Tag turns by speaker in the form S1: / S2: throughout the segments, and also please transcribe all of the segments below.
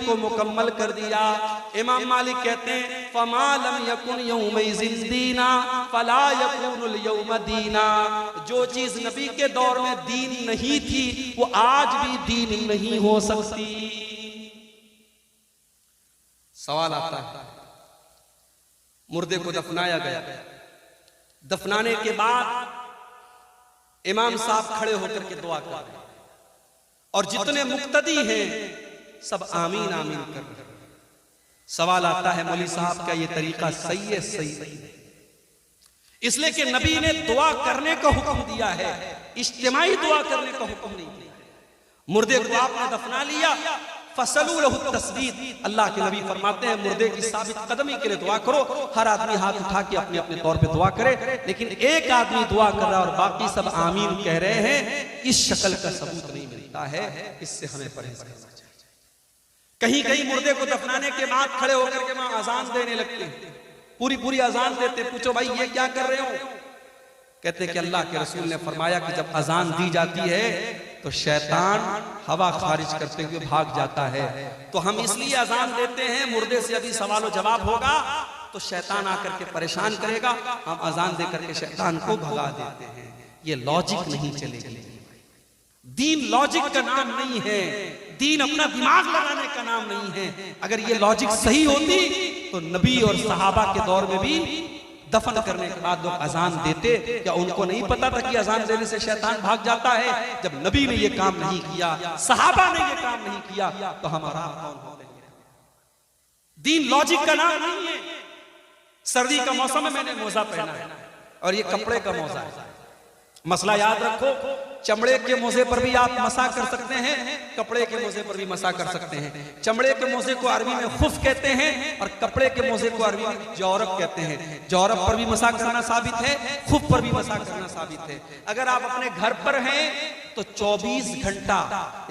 S1: को मुकम्मल कर दिया। इमाम मालिक कहते हैं फमा लम यकुन यौमइज़िन दीना फला यकुनुल यौम दीना। जो चीज नबी के दौर में दीन नहीं थी वो आज भी दीन नहीं हो सकती। सवाल आता है, मुर्दे को दफनाया गया, दफनाने के बाद इमाम साहब खड़े होकर के दुआ कर रहे हैं और जितने मुक्तदी हैं सब आमीन आमीन कर रहे हैं। सवाल आता है मौलवी साहब क्या ये तरीका सही है? सही नहीं, इसलिए कि नबी ने दुआ करने का हुक्म दिया है, इज्तिमाई दुआ करने का हुक्म नहीं दिया। मुर्दे को आपने दफना लिया, फसलू लहु तस्बीत, अल्लाह के नबी फरमाते हैं मुर्दे की साबित कदमी के लिए दुआ करो। हर आदमी हाथ उठा के अपने अपने तौर पे दुआ करे, लेकिन एक आदमी दुआ कर रहा है और बाकी सब आमीन कह रहे हैं, इस शक्ल का सबूत नहीं मिलता है। इससे हमें परहेज करना चाहिए। कहीं कहीं मुर्दे को दफनाने के बाद खड़े होकर के वहां अजान देने लगते हैं, पूरी पूरी अजान देते। पूछो भाई ये क्या कर रहे हो? कहते कि अल्लाह के रसूल ने फरमाया कि जब अजान दी जाती है तो शैतान हवा खारिज करते हुए भाग जाता है। तो हम इसलिए अजान देते हैं, मुर्दे से अभी सवाल जवाब होगा तो शैतान आकर के परेशान करेगा, हम अजान देकर के शैतान को भगा देते हैं। ये लॉजिक नहीं चलेगी। दीन लॉजिक का नाम नहीं है, दीन अपना दिमाग लगाने का नाम नहीं है। अगर ये लॉजिक सही होती तो नबी और सहाबा के दौर में भी दफन करने के बाद लोग अजान देते। क्या उनको नहीं पता था कि अजान देने से शैतान भाग जाता है? जब नबी ने ये काम नहीं किया, सहाबा ने ये काम नहीं किया, तो हमारा कौन होते हैं? दीन लॉजिक का नाम नहीं है। सर्दी का मौसम में मैंने मोजा पहना है और ये कपड़े का मोजा है। मसला याद रखो, चमड़े के मोजे पर भी आप मसा कर सकते हैं, कपड़े के मोजे पर भी मसा कर सकते हैं। चमड़े के मोजे को अरबी में खुफ कहते हैं और कपड़े के मोजे को अरबी में जौरब कहते हैं। जौरब पर भी मसा करना साबित है, खुफ पर भी मसा करना साबित है। अगर आप अपने घर पर हैं तो 24 घंटा,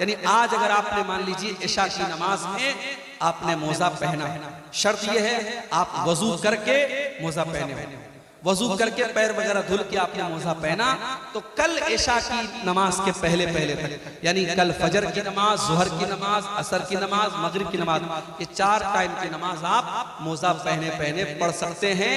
S1: यानी आज अगर आपने मान लीजिए इशा की नमाज में आपने मोजा पहना, शर्त यह है आप वजू करके मोजा पहने, वजू करके पैर वगैरह धुल के आपने मोजा पहना, तो कल इशा की नमाज के पहले पहले तक, यानी कल फजर की नमाज, जुहर की नमाज, असर की नमाज, मगरिब की नमाज, ये 4 टाइम की नमाज आप मोजा पहने पहने पढ़ सकते हैं।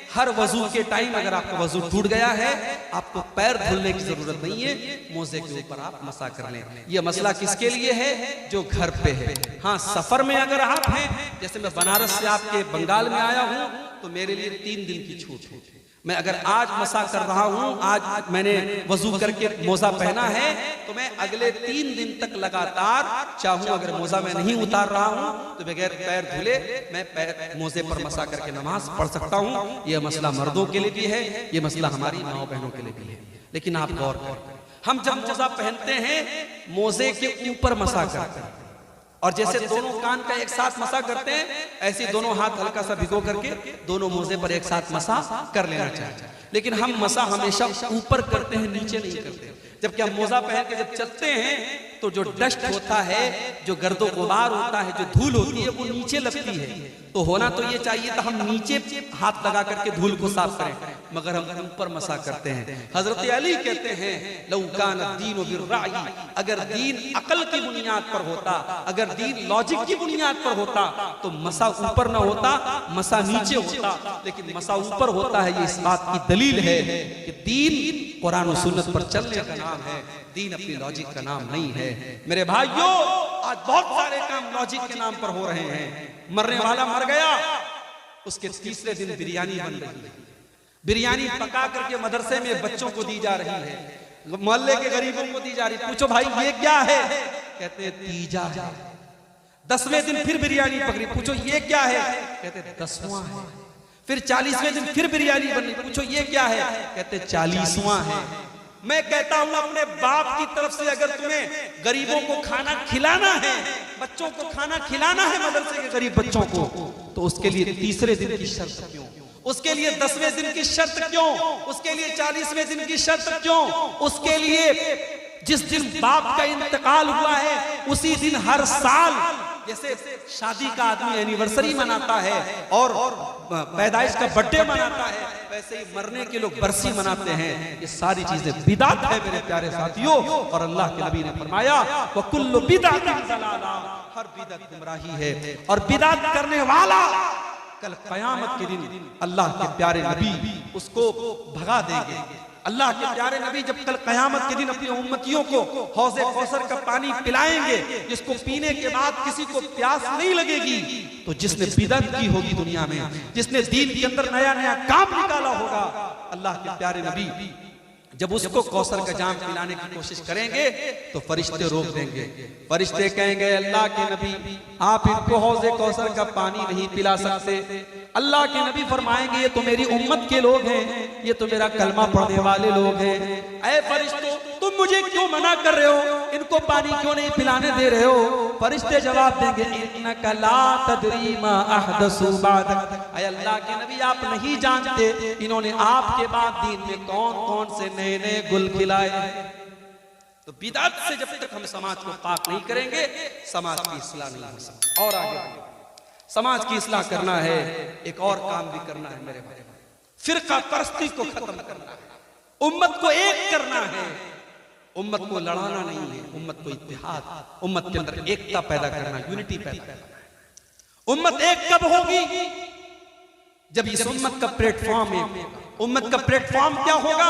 S1: हर वजू के टाइम अगर आपका वजू टूट गया है, आपको पैर धुलने की जरूरत नहीं है, मोजे के ऊपर आप मसा कर लें। यह मसला किसके लिए है? जो घर पे है। हाँ, सफर में अगर आप हैं, जैसे मैं बनारस से आपके बंगाल में आया हूं तो मेरे लिए 3 दिन की छूट है। मैं अगर आज मसा कर रहा हूं, आज मैंने वजू करके मोजा पहना है, तो मैं अगले 3 दिन तक लगातार चाहूं, अगर मोजा मैं नहीं उतार रहा हूं तो बगैर पैर धुले मैं पैर मोजे पर मसा करके नमाज पढ़ सकता हूं। यह मसला मर्दों के लिए भी है, यह मसला हमारी माओ बहनों के लिए भी है। लेकिन आप गौर करें, हम जब मोजा पहनते हैं मोजे के ऊपर मसा करते हैं, और जैसे दोनों कान का एक साथ मसा करते हैं, ऐसे दोनों हाथ हल्का सा भिगो करके दोनों मोजे पर एक साथ मसा कर लेना चाहिए। लेकिन हम मसा हमेशा ऊपर करते हैं, नीचे नहीं करते। जबकि हम मोजा पहन के जब चलते हैं तो जो डस्ट होता है, जो गर्दो गुबार होता है, जो धूल होती है, वो नीचे लगती है। तो होना तो ये चाहिए था हम नीचे हाथ लगा करके धूल को साफ करें, मगर हम ऊपर मसा करते हैं। हजरत अली कहते हैं लौ कान दीन बिर्राई, अगर दीन अकल की बुनियाद पर होता, अगर दीन लॉजिक की बुनियाद पर होता तो मसा ऊपर ना होता, मसा नीचे होता। लेकिन मसा ऊपर होता है, ये इस बात की दलील है कि दीन कुरान और सुन्नत पर चलने का नाम है, दीन अपनी लॉजिक का नाम नहीं है। मेरे भाइयों, आज बहुत सारे काम लॉजिक के नाम पर हो रहे हैं। मरने वाला मर गया, उसके तीसरे दिन बिरयानी बन रही है, बिरयानी पका करके मदरसे में बच्चों को दी जा रही है, मोहल्ले के गरीबों को दी जा रही है। पूछो भाई ये क्या है? कहते हैं तीजा है। 10वें दिन फिर बिरयानी पकड़ी, पूछो ये क्या है? कहते हैं 10वां है। फिर 40वें दिन फिर बिरयानी बनी, पूछो ये क्या है? कहते 40वां है। मैं कहता हूं अपने बाप की तरफ से अगर तुम्हें गरीबों को खाना खिलाना है, बच्चों को खाना खिलाना है, मदरसे के गरीब बच्चों को, तो उसके लिए तीसरे दिन की शर्त क्यों? उसके लिए 10वें दिन की शर्त क्यों? उसके लिए 40वें दिन की शर्त क्यों? उसके लिए जिस दिन बाप का इंतकाल हुआ है उसी दिन हर साल, जैसे शादी का आदमी एनिवर्सरी मनाता है और पैदाइश का बर्थडे मनाता है, वैसे ही मरने के लोग बरसी मनाते हैं। ये सारी चीजें बिदात है मेरे प्यारे साथियों। और अल्लाह के नबी ने फरमाया वकुल्लु बिदातिन ज़लाला, हर बिदअत गुमराही है और बिदअत करने वाला कल कयामत के दिन अल्लाह के प्यारे नबी उसको भगा देंगे। अल्लाह के प्यारे नबी जब कल कयामत के दिन अपनी उम्मतियों को हौज़े कौसर का पानी पिलाएंगे जिसको पीने के बाद किसी को प्यास नहीं लगेगी, तो जिसने बिदअत की होगी दुनिया में, जिसने दीन के अंदर नया नया काम निकाला होगा, अल्लाह के प्यारे नबी जब उसको कौसर का जाम पिलाने की कोशिश करेंगे तो फरिश्ते रोक देंगे। फरिश्ते कहेंगे अल्लाह के नबी आप इनको हौज़े कौसर का पानी नहीं पिला सकते। अल्लाह के नबी फरमाएंगे ये तो मेरी उम्मत के लोग हैं, ये तो मेरा कलमा पढ़ने वाले लोग हैं। ऐ फरिश्तों तुम मुझे क्यों मना कर रहे हो, इनको पानी क्यों नहीं पिलाने दे रहे हो? फरिश्ते जवाब देंगे इन्नका ला तदरी मा अहदसु बादक, ऐ अल्लाह के नबी आप नहीं जानते इन्होंने आपके बाद दीन में कौन कौन से नए नए गुल खिलाए हैं। तो बिदअत से जब तक हम समाज को पाक नहीं करेंगे समाज की इस्लाह नहीं हो सकती। और आगे समाज की इस्लाह करना है, एक और काम भी करना है मेरे भाई, फिरका परस्ती को खत्म करना है, उम्मत को एक करना है, उम्मत को लड़ाना नहीं है, उम्मत को इत्तेहाद, उम्मत के अंदर एकता पैदा करना, यूनिटी पैदा करना है। उम्मत एक कब होगी? जब इस उम्मत का प्लेटफॉर्म है। उम्मत का प्लेटफॉर्म क्या होगा?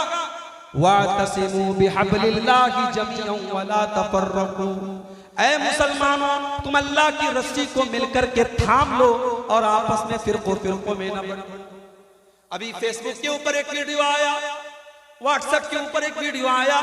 S1: वातसिमू बिहब्लिल्लाहि जमीअन वला तफर्रकू, ऐ मुसलमानों तुम अल्लाह की रस्सी को मिलकर के थाम लो और आपस में फिरकों में न बंटो। अभी फेसबुक के ऊपर एक वीडियो आया, व्हाट्सएप के ऊपर एक वीडियो आया,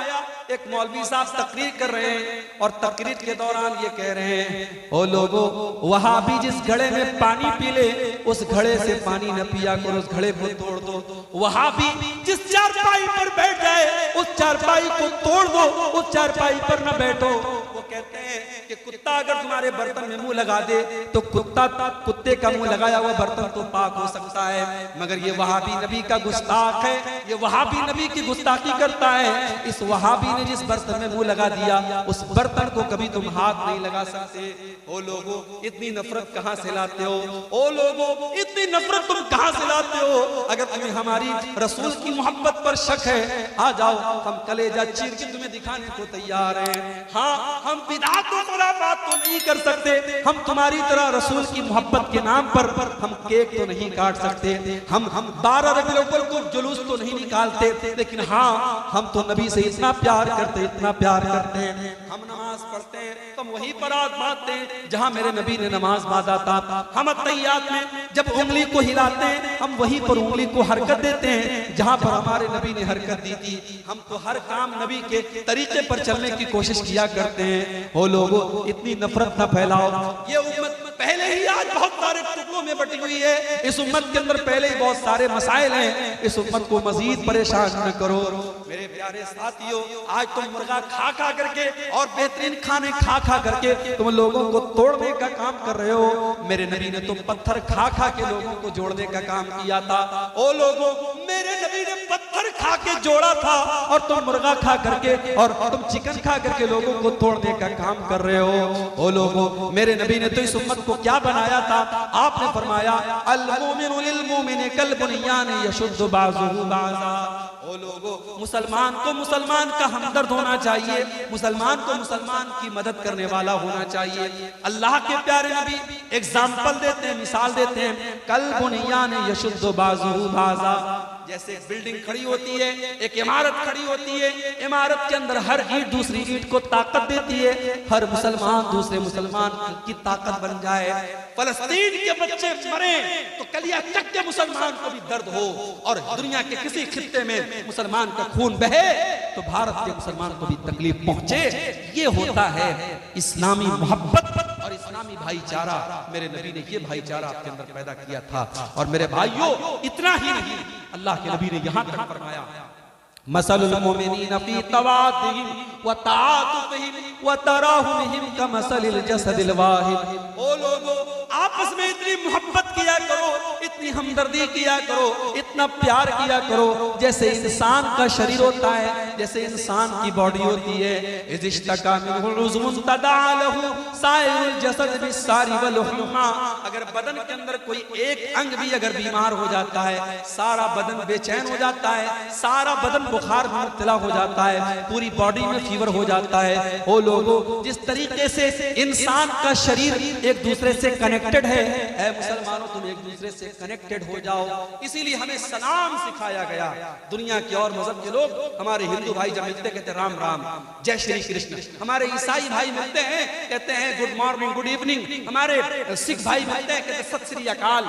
S1: एक मौलवी साहब तकरीर कर रहे हैं और तकरीर के दौरान ये कह रहे हैं ओ लोगों वहाबी जिस घड़े में पानी पी ले उस घड़े से पानी न पिया करो, उस घड़े को तोड़ दो। वहाबी जिस चारपाई पर बैठ जाए उस चारपाई को तोड़ दो, उस चारपाई पर न बैठो। वो कहते हैं कि कुत्ता अगर तुम्हारे बर्तन में मुंह लगा दे तो कुत्ते का मुंह लगाया हुआ बर्तन तो पाक हो सकता है, मगर ये वहाबी नबी का गुस्ताख है, ये वहाबी नबी की गुस्ताखी करता है। इस वहाबी ने जिस बर्तन में मुंह लगा दिया उस बर्तन को कभी तुम हाथ नहीं लगा सकते। ओ लोगों इतनी नफरत कहां से लाते हो? ओ लोगों इतनी नफरत तुम कहां से लाते हो? अगर तुम्हें हमारी रसूल की मोहब्बत पर शक है आ जाओ, हम कलेजा चीर के तुम्हें दिखाने को तैयार हैं। हाँ हम बिदअत और खुराफात तो नहीं कर सकते, हम तुम्हारी तरह रसूल की मोहब्बत के नाम पर हम केक तो नहीं काट सकते, हम 12 रबीउल अव्वल को जुलूस तो नहीं निकालते, लेकिन हाँ हम तो नबी से इतना प्यार करते, इतना प्यार करते हैं। हम नमाज पढ़ते हैं तो हम वहीं पर हाथ बांधते हैं जहां मेरे नबी ने नमाज बांधा था। हम अत्तहियात में जब उंगली को हिलाते हैं हम वहीं पर उंगली को हरकत देते हैं जहां पर हमारे नबी ने हरकत दी थी। हम तो हर काम नबी के तरीके पर चलने की कोशिश किया करते हैं। ओ लोगों इतनी नफरत न फैलाओ, ये उम्मत पहले ही आज बहुत सारे टुकड़ों में बटी हुई है, इस उम्मत के अंदर पहले ही बहुत सारे मसाइल हैं, इस उम्मत को मजीद परेशान न करो। मेरे प्यारे साथियों आज तुम मुर्गा खा खा करके और बेहतरीन खाने खा खा करके तुम लोगों को तोड़ने का काम कर रहे हो। मेरे नबी ने तो पत्थर खा खा के लोगों को जोड़ने का काम किया था। ओ लोगों मेरे नबी ने पत्थर खा के जोड़ा था और तुम मुर्गा खा करके और तुम चिकन खा करके लोगों को तोड़ने का काम कर रहे हो। ओ लोगों मेरे नबी ने तो इस उम्मत को क्या बनाया था? आपने फरमाया अल मोमिनु लिल मोमिनि कल बुनियान यशुद्दु बाज़ुहु बाज़ा। ओ लोगों मुसलमान को मुसलमान का हमदर्द होना चाहिए, मुसलमान को मुसलमान की मदद करने वाला होना चाहिए। अल्लाह के प्यारे नबी एग्जाम्पल देते हैं, मिसाल देते हैं, कल बुनियान यशुद्दु बाज़ुहु बाज़ा। जैसे एक बिल्डिंग खड़ी होती है, एक इमारत खड़ी होती है, इमारत के अंदर हर ईंट दूसरी ईंट को ताकत देती है, हर मुसलमान दूसरे मुसलमान की ताकत बन जाए। फलस्तीन के बच्चे मरे तो कलिया तक के मुसलमान को भी दर्द हो और दुनिया के किसी खित्ते में मुसलमान का खून बहे तो भारत के मुसलमान को भी तकलीफ पहुंचे। ये होता है इस्लामी मोहब्बत और इस्लामी भाईचारा। मेरे नबी ने ये भाईचारा आपके अंदर पैदा किया था। और मेरे भाइयों इतना ही नहीं, अल्लाह के नबी ने यहां तक फरमाया मसलुल मोमिनीन फी तवादिहिम व तआतुफिहिम व तराहुमिहिम कमसलिल जसदिल वाहिद। ओ लोगों आपस में इतनी मोहब्बत किया करो, इतनी हमदर्दी किया करो, इतना प्यार किया करो जैसे इंसान का शरीर होता है, जैसे इंसान की बॉडी होती है। इज़िश्तका मिनहुल उज़्वुन तदअ लहु साइरुल जसद बिस्सारि वल हुमा। अगर बदन के अंदर कोई एक अंग भी अगर बीमार हो जाता है, सारा बदन बेचैन हो जाता है, सारा बदन बुखार में मुब्तला हो जाता है, पूरी बॉडी में फीवर हो जाता है। ओ लोगों, जिस तरीके से इंसान का शरीर एक दूसरे से कनेक्टेड है, ऐ मुसलमानों तुम एक दूसरे से कनेक्टेड हो जाओ। इसीलिए हमें सलाम सिखाया गया। दुनिया के और मजहब के लोग, हमारे हिंदू भाई जब मिलते कहते राम राम, जय श्री कृष्ण। हमारे ईसाई भाई मिलते हैं कहते हैं गुड मॉर्निंग, गुड इवनिंग। हमारे सिख भाई मिलते हैं कहते सत श्री अकाल।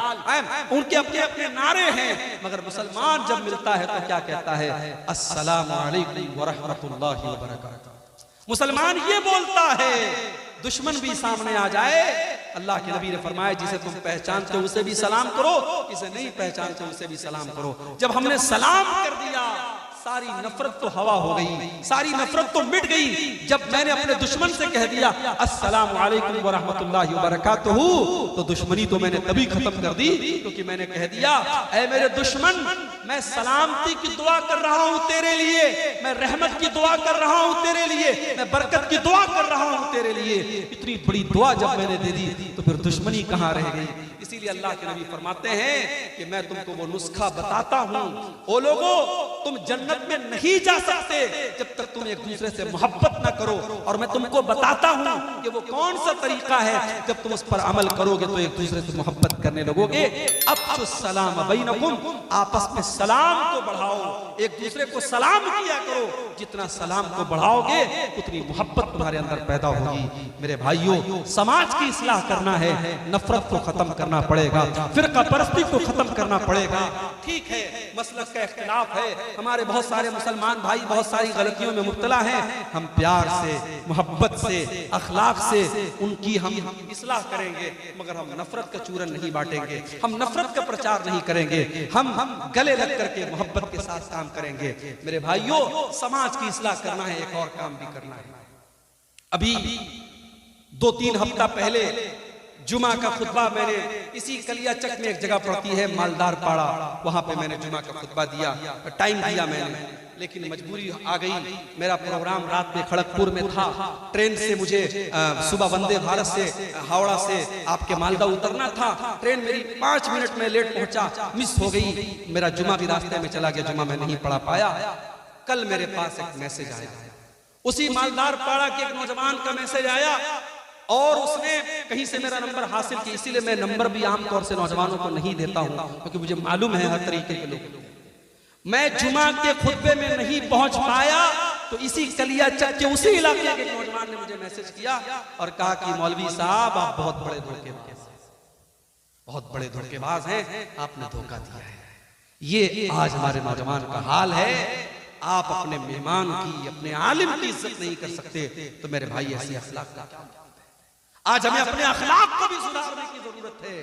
S1: उनके अपने अपने नारे हैं, मगर मुसलमान जब मिलता है तो क्या कहता है? अस्सलामु अलैकुम व रहमतुल्लाहि व बरकातुहू। मुसलमान ये बोलता है, दुश्मन भी सामने आ जाए, अल्लाह के नबी ने फरमाया जिसे तुम पहचानते हो उसे भी सलाम करो, जिसे नहीं पहचानते उसे भी सलाम करो। जब हमने सलाम कर दिया, सारी नफरत तो हवा हो गई, सारी नफरत तो मिट गई। जब मैंने अपने दुश्मन से कह दिया अस्सलामु अलैकुम व रहमतुल्लाहि व बरकातुहू, तो दुश्मनी तो मैंने तभी खत्म कर दी क्योंकि मैंने कह दिया, ऐ मेरे दुश्मन, मैं सलामती की दुआ कर रहा हूं तेरे लिए, मैं रहमत की दुआ कर रहा हूं तेरे लिए, मैं बरकत की दुआ कर रहा हूं तेरे लिए। इतनी बड़ी दुआ जब मैंने दे दी तो फिर दुश्मनी कहां रह गई? इसीलिए अल्लाह के नबी फरमाते हैं कि मैं तुमको वो नुस्खा बताता हूं। ओ लोगों, तुम जन्नत में नहीं जा सकते जब तक तुम एक दूसरे से मोहब्बत ना करो, और मैं तुमको बताता हूं कि वो कौन सा तरीका है। जब तुम उस पर अमल करोगे तो एक दूसरे से मोहब्बत करने लगोगे। अफ्शुस सलाम बैनकुम, आपस में सलाम को बढ़ाओ, एक दूसरे को सलाम किया करो। जितना सलाम को बढ़ाओगे उतनी मोहब्बत तुम्हारे अंदर पैदा होगी। मेरे भाइयों, समाज की इस्लाह करना है, नफरत को खत्म करना पड़ेगा, फिरका परस्ती को खत्म करना पड़ेगा। ठीक है, मसलक का इख्तिलाफ है, हमारे बहुत सारे मुसलमान भाई बहुत सारी गलतियों में मुब्तला हैं। हम प्यार से, मोहब्बत से, अखलाक से उनकी हम इस्लाह करेंगे, मगर हम नफरत का चूरन नहीं बांटेंगे, हम नफरत का प्रचार नहीं करेंगे, हम गले लग करके मोहब्बत के साथ काम करेंगे। मेरे भाइयों, समाज की इस्लाह करना है, एक और काम भी करना है। अभी 2-3 हफ्ता पहले जुमा का खुतबा मैंने इसी कलियाचक में एक जगह पड़ती है मालदार पाड़ा, वहां पे मैंने जुमा का खुतबा दिया, टाइम दिया मैंने, लेकिन मजबूरी आ गई। मेरा प्रोग्राम रात में खड़गपुर में था, ट्रेन से मुझे सुबह वंदे भारत से हावड़ा से आपके मालदा उतरना था। ट्रेन मेरी 5 मिनट में लेट पहुंचा, मिस हो गई। मेरा जुमा भी रास्ते में चला गया, जुमा मैं नहीं पढ़ा पाया। कल मेरे पास एक मैसेज आया, उसी मालदार पाड़ा के एक नौजवान का मैसेज आया, और उसने कहीं से मेरा नंबर हासिल किया। इसीलिए मैं नंबर भी आमतौर से नौजवानों को नहीं देता हूं, क्योंकि मुझे मालूम है हर तरीके के लोग। मैं जुमा के खुतबे में नहीं पहुंच पाया तो इसी कलियाचक के उसी इलाके के नौजवान ने मुझे मैसेज किया और कहा कि मौलवी साहब, आप बहुत बड़े धोखेबाज, बहुत बड़े धोखेबाज हैं, आपने धोखा दिया है। ये आज हमारे नौजवान का हाल है। आप अपने मेहमान की, अपने आलिम की इज्जत नहीं कर सकते तो मेरे भाई ऐसी अखलाक का क्या? आज हमें अपने अखलाक को भी सुधारने की जरूरत है।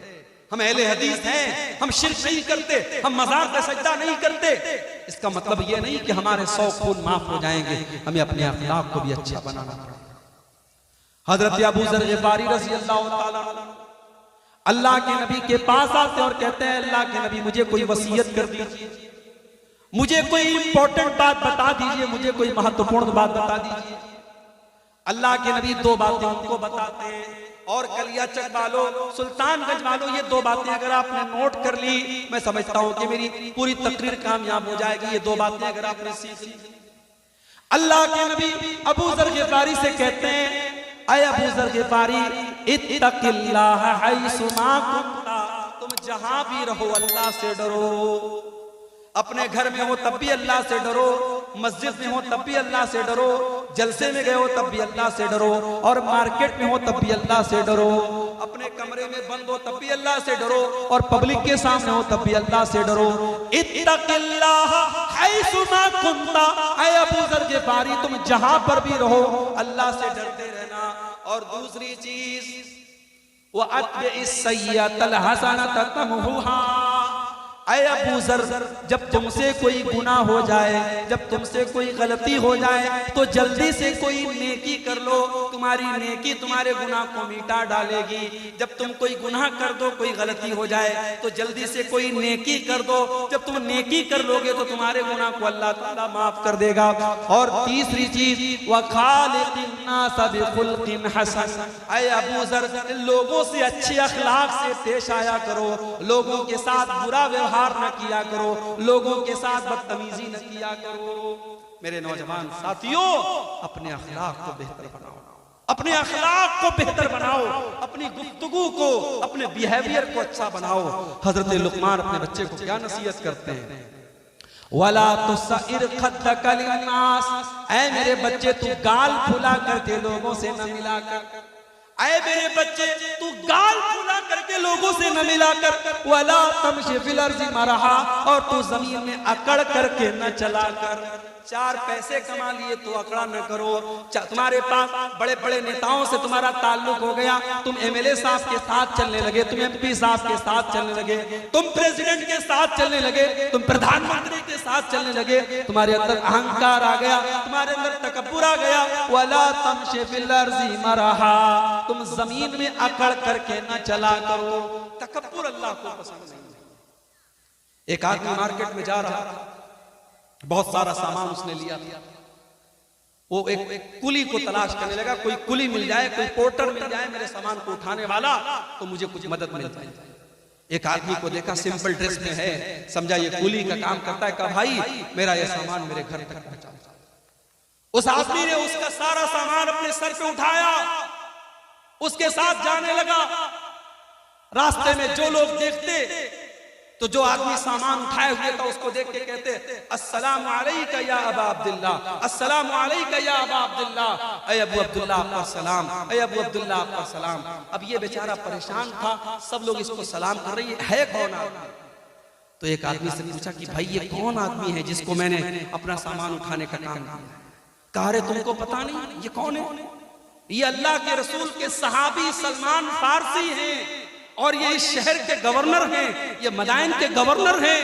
S1: हम अहले हदीस हैं, हम शिर्क नहीं करते, हम मज़ार पे सजदा नहीं करते। इसका मतलब ये नहीं कि हमारे 100 खून माफ हो जाएंगे, हमें अपने अखलाक को भी अच्छा बनाना पड़ेगा। हजरत अबू ज़र ग़िफ़ारी रज़ी अल्लाह ताला अल्लाह के नबी के पास आते और कहते हैं, अल्लाह के नबी मुझे कोई वसीयत कर दीजिए, मुझे कोई इंपॉर्टेंट बात बता दीजिए, मुझे कोई महत्वपूर्ण बात बता दीजिए। अल्लाह के नबी 2 बातें उनको बताते हैं, और कलियाचक वालों, सुल्तानगंज वालों, ये 2 बातें अगर आपने नोट कर ली, मैं समझता हूं कि मेरी पूरी तकरीर कामयाब हो जाएगी। ये 2 बातें अगर आपने सीख ली। अल्लाह के नबी अबू ज़र ग़िफ़ारी से कहते हैं, ऐ अबू ज़र ग़िफ़ारी, इत्तक़िल्लाह हैसुमा कुन्ता, तुम जहां भी रहो अल्लाह से डरो। अपने घर में हो तब भी अल्लाह से डरो, मस्जिद में हो तब भी अल्लाह से डरो, जलसे में गए हो तब भी अल्लाह से डरो, और मार्केट में हो तब भी अल्लाह से डरो, अपने कमरे में बंद हो तब भी अल्लाह से डरो, और पब्लिक के सामने हो तब भी अल्लाह से डरो। इत्तक़िल्लाह हैसुमा कुन्ता, ऐ अबू ज़र ग़िफ़ारी तुम जहां पर भी रहो अल्लाह से डरते रहना। और दूसरी चीज, वअत्बिइस सय्यअतल हसनत तमहुहा, ऐ अबू ज़र, जब तुमसे कोई गुनाह हो जाए, जब तुमसे कोई गलती हो जाए तो जल्दी से कोई नेकी कर लो, तुम्हारी नेकी तुम्हारे गुनाह को मिटा डालेगी। जब तुम कोई गुनाह कर दो, कोई गलती हो जाए तो जल्दी से कोई नेकी कर दो, जब तुम नेकी कर लोगे तो तुम्हारे गुनाह को अल्लाह ताला माफ कर देगा। और तीसरी चीज व खालिकिन नास बिखुल्किन हसन, ऐ अबू ज़र, लोगों से अच्छे अखलाक से पेश आया करो, लोगों के साथ बुरा व्यवहार न किया करो, लोगों के साथ बदतमीजी न किया करो। मेरे नौजवान साथियों, अपने अखलाक को बेहतर बनाओ, अपने अखलाक को बेहतर बनाओ, अपनी गुफ्तगू को, अपने बिहेवियर को अच्छा बनाओ। हजरत लुकमान अपने बच्चे को क्या नसीहत करते हैं? वला तुसइर खद्दक लिन्नास, ऐ मेरे बच्चे तू गाल फुला करके लोगों से न मिला कर, ऐ मेरे बच्चे तू गाल फुला करके लोगों से न मिलाकर, वला तमशी फिल अर्ज़ि मरहा, और तू जमीन में अकड़ करके न चला कर। चार पैसे कमा लिए तो अकड़ा न करो। तुम्हारे पास बड़े बड़े नेताओं से तुम्हारा ताल्लुक हो गया, तुम एमएलए साहब के साथ चलने लगे, तुम एमपी साहब के साथ चलने लगे, तुम प्रेसिडेंट के साथ चलने लगे, तुम प्रधानमंत्री के साथ चलने लगे, तुम्हारे अंदर अहंकार आ गया, तुम्हारे अंदर तकब्बुर आ गया। वला तमशी फिल अर्ज़ि मरहा, तुम जमीन में अकड़ करके न चला करो। तकब्बुर अल्लाह को पसंद नहीं। एक आदमी मार्केट में जा रहा, बहुत सारा सामान उसने लिया था, वो एक कुली को तलाश करने लगा, कोई कुली मिल जाए, कोई पोर्टर मिल जाए मेरे सामान को उठाने वाला, तो मुझे कुछ मदद मिल जाए। एक आदमी को देखा, सिंपल ड्रेस में है, समझा ये कुली का काम करता है, कहा भाई मेरा ये सामान मेरे घर तक पहुंचा। उस आदमी ने उसका सारा सामान अपने सर पे उठाया, उसके साथ जाने लगा। रास्ते में जो लोग देखते तो जो आदमी सामान उठाए हुए था उसको देख के कहते अस्सलामु अलैका या अबा अब्दुल्लाह, अस्सलामु अलैका या अबा अब्दुल्लाह, ऐ अबू अब्दुल्लाह आपका सलाम, ऐ अबू अब्दुल्लाह आपका सलाम। अब ये बेचारा परेशान था, सब लोग इसको सलाम कर रही है कौन आदमी? तो एक आदमी से पूछा कि भाई ये कौन आदमी है जिसको मैंने अपना सामान उठाने का काम किया? कहा रे तुमको पता नहीं ये कौन है? ये अल्लाह के रसूल के सहाबी सलमान फारसी हैं, और ये इस शहर के गवर्नर हैं, ये मदाइन के गवर्नर हैं।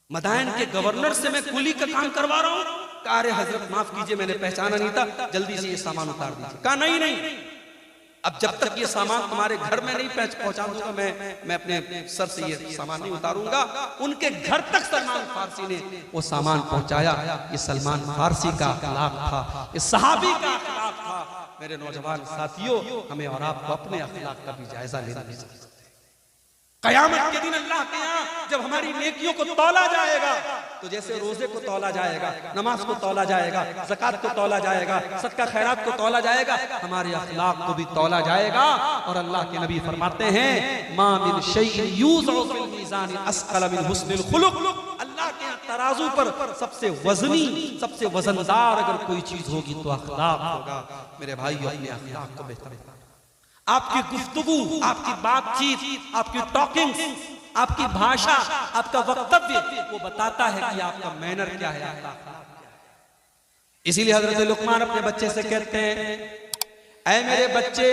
S1: मदाइन के गवर्नर से मैं कुली का काम करवा रहा हूं? कहा रे हजरत माफ कीजिए, मैंने पहचाना नहीं था, जल्दी से ये सामान उतार दीजिए। कहा नहीं नहीं, अब जब तक ये सामान तुम्हारे घर में नहीं पहुंचा दूंगा, मैं अपने सर से ये सामान नहीं उतारूंगा। उनके घर तक सलमान फारसी ने वो सामान पहुंचाया। ये सलमान फारसी का अखलाक था, ये सहाबी का अखलाक था। मेरे नौजवान साथियों, हमें और आपको अपने अखलाक का भी जायजा लेना चाहिए। कयामत के दिन अल्लाह के यहाँ जब हमारी नेकियों को तौला जाएगा, तो जैसे रोजे को तौला जाएगा, नमाज को तौला जाएगा, ज़कात को तौला जाएगा, सदका खैरात को तौला जाएगा, हमारे अखलाक को भी तौला जाएगा। और अल्लाह के नबी फरमाते हैं मा मिन शैइन यूज़अ फिल मीज़ान अस्क़ल मिन हुस्निल खुलुक़, अल्लाह के तराजू पर सबसे वजनी, सबसे वजनदार अगर कोई चीज होगी तो अखलाक होगा। मेरे भाइयों, अपने अखलाक को बेहतर, आपकी गुफ्तगू, आपकी बातचीत, आपकी टॉकिंग, आपकी भाषा, आपका वक्तव्य, वो बताता है कि आपका मैनर क्या है, आपका अखलाक क्या है। इसीलिए हजरत लुकमान अपने बच्चे से कहते हैं, ऐ मेरे बच्चे,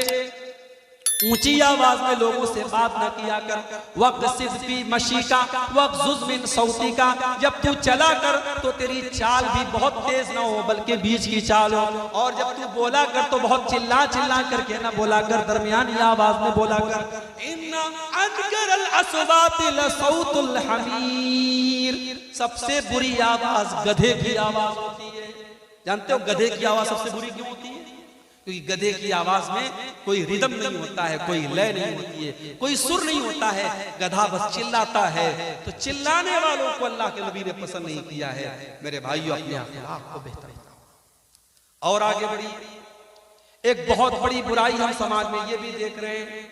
S1: ऊंची आवाज में लोगों से बात न किया कर। वक़्सिद फी मशीका वग़्ज़ुज़ मिन सौतिका, जब तू चला कर तो तेरी चाल भी बहुत तेज ना हो, बल्कि बीच की चाल हो। और जब तू बोला कर तो बहुत चिल्ला चिल्ला करके ना बोला कर, दरमियानी आवाज में बोला कर। इन्ना अनकरल अस्वाति लसौतुल हमीर, सबसे बुरी आवाज गधे की आवाज होती है। जानते हो गधे की आवाज सबसे बुरी क्यों होती है? क्योंकि गधे की आवाज में कोई रिदम नहीं होता है, कोई लय नहीं होती है, कोई सुर नहीं होता है, गधा बस चिल्लाता है। तो चिल्लाने वालों को अल्लाह के नबी ने पसंद नहीं किया है। मेरे भाइयों, अपने अखलाक को बेहतर बनाओ। और आगे बढ़ी, एक बहुत बड़ी बुराई हम समाज में ये भी देख रहे हैं,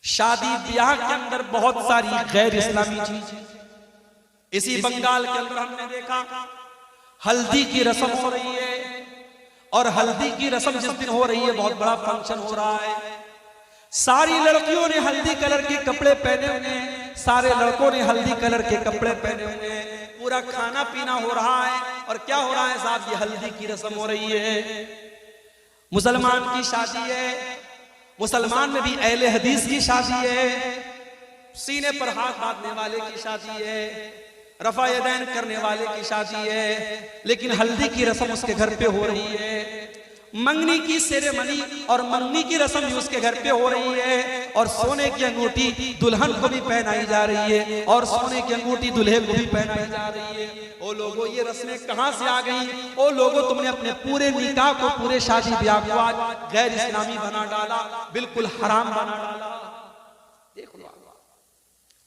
S1: शादी ब्याह के अंदर बहुत सारी गैर इस्लामी चीज। इसी बंगाल के अंदर हमने देखा हल्दी की रस्म हो रही है, और हल्दी की रस्म जिस दिन हो रही है बहुत बड़ा फंक्शन हो रहा है। सारी लड़कियों ने हल्दी कलर के कपड़े पहने हुए हैं, सारे लड़कों ने हल्दी कलर के कपड़े पहने हुए हैं, पूरा खाना पीना हो रहा है। और क्या हो रहा है साहब? ये हल्दी की रस्म हो रही है। मुसलमान की शादी है, मुसलमान में भी अहले हदीस की शादी है। सीने पर हाथ बांधने वाले की शादी है, रफा यदैन करने वाले की शादी है, लेकिन हल्दी की रस्म उसके घर पे हो रही है, मंगनी की सेरेमनी और मंगनी की रस्म भी उसके घर पे हो रही है, और सोने की अंगूठी दुल्हन को भी पहनाई जा रही है और सोने की अंगूठी दूल्हे को भी पहनाई जा रही है। ओ लोगों, ये रस्में कहां से आ गई? ओ लोगों, तुमने अपने पूरे निकाह को, पूरे शादी ब्याह को आज गैर इस्लामी बना डाला, बिल्कुल हराम बना डाला। देख लो,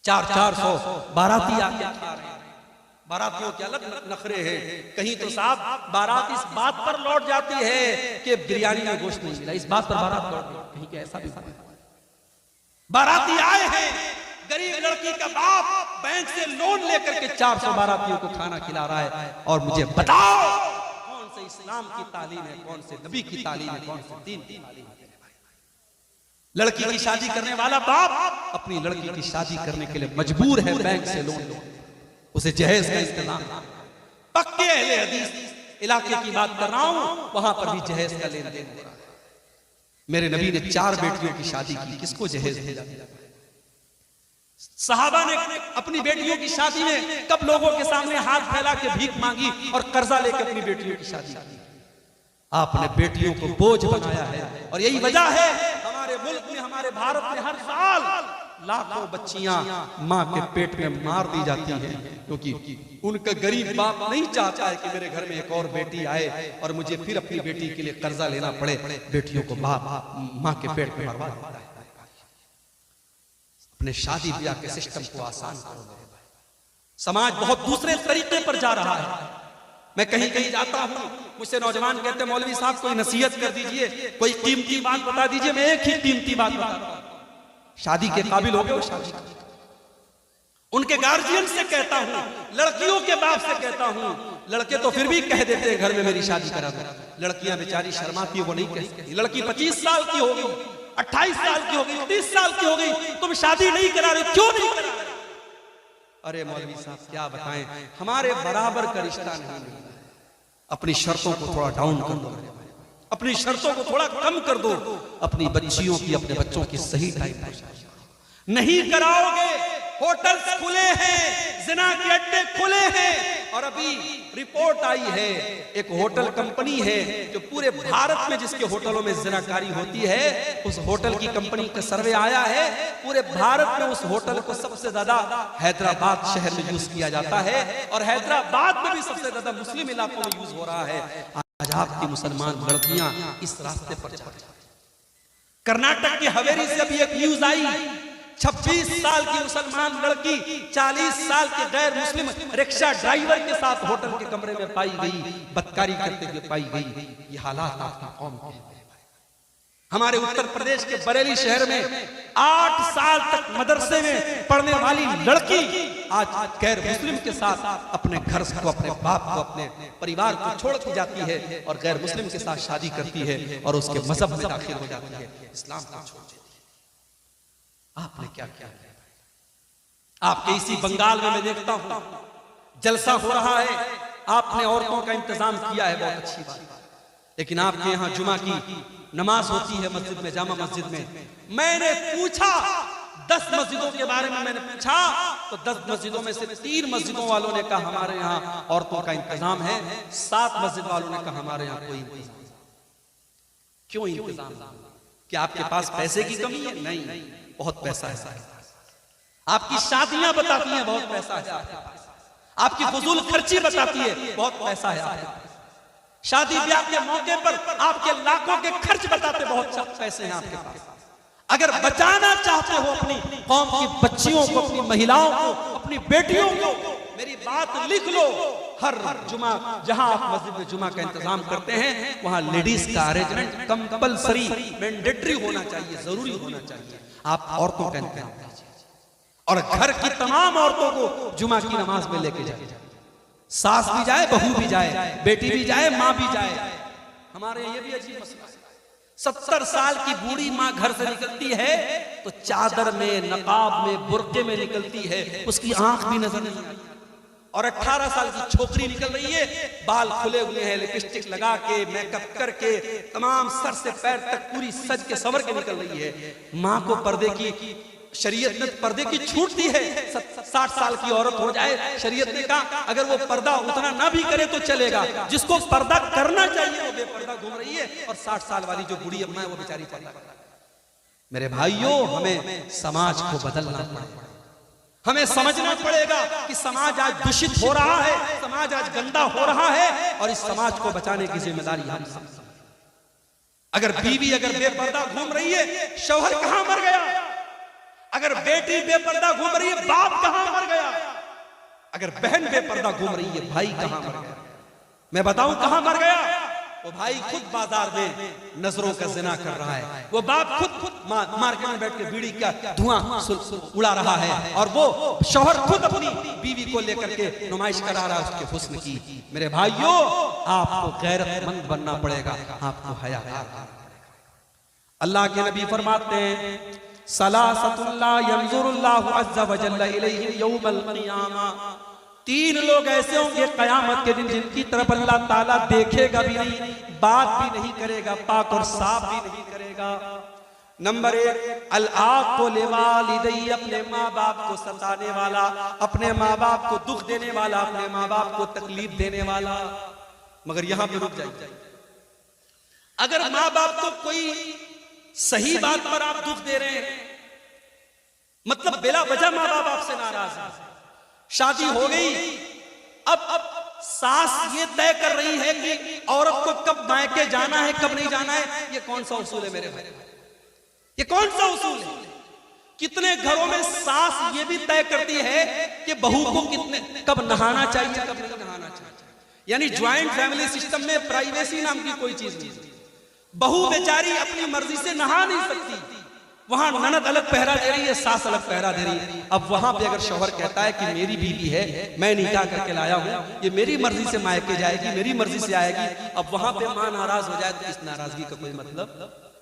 S1: 400 बाराती आके खा रहे हैं। बारातियों के अलग नखरे हैं। कहीं तो साहब बारात इस बात पर लौट जाती है कि बिरयानी में गोश्त नहीं मिला, इस बात पर बारात लौट गई। कहीं के ऐसा भी बाराती आए हैं, गरीब लड़की का बाप बैंक से लोन लेकर के 400 बारातियों को खाना खिला रहा है। और मुझे बताओ, कौन से इस्लाम की तालीम है, कौन से नबी की तालीम है, कौन से दीन की तालीम है? लड़की की शादी करने वाला बाप अपनी लड़की की शादी करने के लिए मजबूर है बैंक से लोन लो, उसे जहेज का इंतजाम। पक्के अहले हदीस इलाके की बात कर रहा हूं, वहां पर भी जहेज का लेन देन हो रहा है। मेरे नबी ने 4 बेटियों की शादी की, किसको जहेज दिया? सहाबा ने अपनी बेटियों की शादी में कब लोगों के सामने हाथ फैला के भीख मांगी और कर्जा लेकर अपनी बेटियों की शादी की? आपने बेटियों को बोझ बनाया है। और यही वजह है हमारे मुल्क में, हमारे भारत में हर साल लाखों बच्चियां मां के पेट में मार दी जाती हैं, क्योंकि उनका गरीब बाप नहीं चाहता है कि मेरे घर में एक और बेटी आए और मुझे फिर अपनी बेटी के लिए कर्जा लेना पड़े। बेटियों को बाप मां के पेट में मरवा देता है। अपने शादी ब्याह के सिस्टम को आसान करो। समाज बहुत दूसरे तरीके पर जा रहा है। मैं कहीं कहीं जाता हूं, मुझसे नौजवान कहते हैं मौलवी साहब कोई नसीहत कर दीजिए, कोई कीमती बात बता दीजिए। मैं एक ही कीमती बात बताता हूं, शादी के काबिल हो गए वो शादी। उनके गार्जियन से कहता हूं, लड़कियों के बाप से कहता हूं, लड़के तो फिर भी कह देते हैं घर में मेरी शादी करा दो। लड़कियां बेचारी शर्माती है, वो नहीं कह सकती। लड़की 25 साल की हो गई, 28 साल की हो गई, 30 साल की हो गई, तुम शादी नहीं करा रहे, क्यों नहीं करा रहे? अरे मौलवी साहब क्या बताएं, हमारे बराबर का रिश्ता नहीं। अपनी शर्तों को थोड़ा डाउन कर दो, अपनी शर्तों को थोड़ा कम कर दो, अपनी बच्चियों की, अपने बच्चों की सही टाइम पर नहीं कराओगे। होटल्स खुले हैं, जिना के अड्डे खुले हैं, और अभी रिपोर्ट आई है, एक होटल कंपनी है जो पूरे भारत में जिसके होटलों में जिनाकारी होती है, उस होटल की कंपनी का सर्वे आया है, पूरे भारत में उस होटल को सबसे ज्यादा हैदराबाद शहर में यूज किया जाता है, और हैदराबाद में भी सबसे ज्यादा मुस्लिम इलाकों में यूज हो रहा है। आज आपकी मुसलमान लड़कियां इस रास्ते पर जा रही हैं। कर्नाटक की हवेली से अभी एक न्यूज आई, 26 साल की मुसलमान लड़की 40 साल के गैर मुस्लिम रिक्शा ड्राइवर के साथ होटल के कमरे में पाई गई, बदकारी करते हुए पाई गई। ये हालात आपकी कौम के हैं। हमारे उत्तर प्रदेश के बरेली शहर में 8 साल तक मदरसे में पढ़ने वाली लड़की आज गैर मुस्लिम के साथ अपने घर को, अपने बाप को, अपने परिवार को छोड़ के जाती है और गैर मुस्लिम के साथ शादी करती है और उसके मजहब में दाखिल हो जाती है, इस्लाम को छोड़ देती है। आपने क्या किया? आपके इसी बंगाल में मैं देखता हूं जलसा हो रहा है, आपने औरतों का इंतजाम किया है, बहुत अच्छी बात, लेकिन आपके यहाँ जुमा की नमाज होती है मस्जिद में, जामा मस्जिद में। मैंने पूछा 10 मस्जिदों के बारे में, मैंने पूछा तो 10 मस्जिदों में से 3 मस्जिदों वालों ने कहा हमारे यहाँ औरतों का इंतजाम है, 7 मस्जिद वालों ने कहा हमारे यहाँ कोई इंतजाम। क्यों इंतजाम? क्या आपके पास पैसे की कमी है? नहीं, बहुत पैसा है। आपकी शादियां बताती हैं बहुत पैसा है आपके पास, आपकी फजूल खर्ची बताती है बहुत पैसा है आपके पास, शादी ब्याह के मौके पर आपके लाखों के खर्च बताते बहुत पैसे हैं आपके पास। अगर बचाना चाहते हो अपनी कौम की बच्चियों को, अपनी महिलाओं को, अपनी बेटियों को, मेरी बात लिख लो, हर जुमा जहां आप मस्जिद में जुमा का इंतजाम करते हैं वहां लेडीज का अरेंजमेंट कंपलसरी, मैंडेटरी होना चाहिए, जरूरी होना चाहिए। आप औरतों का इंतजाम कीजिए और घर की तमाम औरतों को जुमा की नमाज में लेके जाइए। सास भी जाए, बहू भी जाए, बेटी भी जाए, माँ भी जाए। हमारे ये भी अजीब मसला है, 70 साल की बूढ़ी माँ घर से निकलती है तो चादर में, नकाब में, बुर्के में निकलती है, उसकी आंख भी नजर नहीं आती। और 18 साल की छोकरी निकल रही है, बाल खुले हुए हैं, लिपस्टिक लगा के, मेकअप करके, तमाम सर से पैर तक पूरी सज के संवर के निकल रही है। माँ को पर्दे की शरीयत ने पर्दे की छूट दी है। 60 साल की औरत हो जाए, शरीयत ने कहा अगर वो पर्दा उतना ना भी करे तो चलेगा, जिसको पर्दा करना चाहिए वो बेपर्दा घूम रही है, और 60 साल वाली जो बूढ़ी अम्मा है वो बेचारी पर्दा कर रही है। मेरे भाइयों, हमें समाज को बदलना पड़ेगा, हमें समझना पड़ेगा कि समाज आज दूषित हो रहा है, समाज आज गंदा हो रहा है, और इस समाज को बचाने की जिम्मेदारी हम सब। अगर बीवी अगर बेपर्दा घूम रही है, शौहर कहां मर गया? अगर बेटी बेपर्दा घूम रही है, बाप कहां मर गया? अगर बहन बेपर्दा घूम रही है, भाई कहां मर गया? मैं बताऊं कहां मर गया? वो भाई खुद बाजार में नजरों का जिना कर रहा है, वो बाप खुद मार्केट में बैठ के बीड़ी का धुआं उड़ा रहा है, और वो शौहर खुद अपनी बीवी को लेकर के नुमाइश करा रहा है उसके हुस्न की। मेरे भाइयों, आपको गैरतमंद बनना पड़ेगा, आपको हयादार बनना पड़ेगा। अल्लाह के नबी फरमाते हैं, सलासतुन ला यंजुरुल्लाहु अज़्ज़ा व जल्ला इलैहिम यौमल क़ियामा, 3 लोग ऐसे होंगे क़यामत के दिन जिनकी तरफ अल्लाह ताला देखेगा भी नहीं, बात भी नहीं करेगा, पाक और साफ भी नहीं करेगा। नंबर 1, अल-आक़ु लिवालिदैहि, अपने माँ बाप को सताने वाला, अपने माँ बाप को दुख देने वाला, अपने माँ बाप को तकलीफ देने वाला। मगर यहां पे रुक जाइए, अगर माँ बाप को कोई सही बात पर आप दुख दे रहे हैं, मतलब बिला वजह माँ बाप आपसे नाराज है, शादी हो गई, अब सास ये तय कर रही है कि औरत को कब मायके जाना है कब नहीं जाना है, ये कौन सा उसूल है मेरे भाई? ये कौन सा उसूल है? कितने घरों में सास ये भी तय करती है कि बहू को कब नहाना चाहिए कब नहीं नहाना चाहिए। यानी ज्वाइंट फैमिली सिस्टम में प्राइवेसी नाम की कोई चीज नहीं। बहू बेचारी अपनी मर्जी से नहा नहीं सकती, वहां ननद अलग पहरा दे रही है, सास अलग पहरा दे रही है। अब वहां पे अगर शौहर कहता है कि मेरी बीवी है, मैं निकाह करके लाया हूं, ये मेरी मर्जी से मायके जाएगी, मेरी मर्जी से आएगी, अब वहां पे मां नाराज हो जाए तो इस नाराजगी का कोई मतलब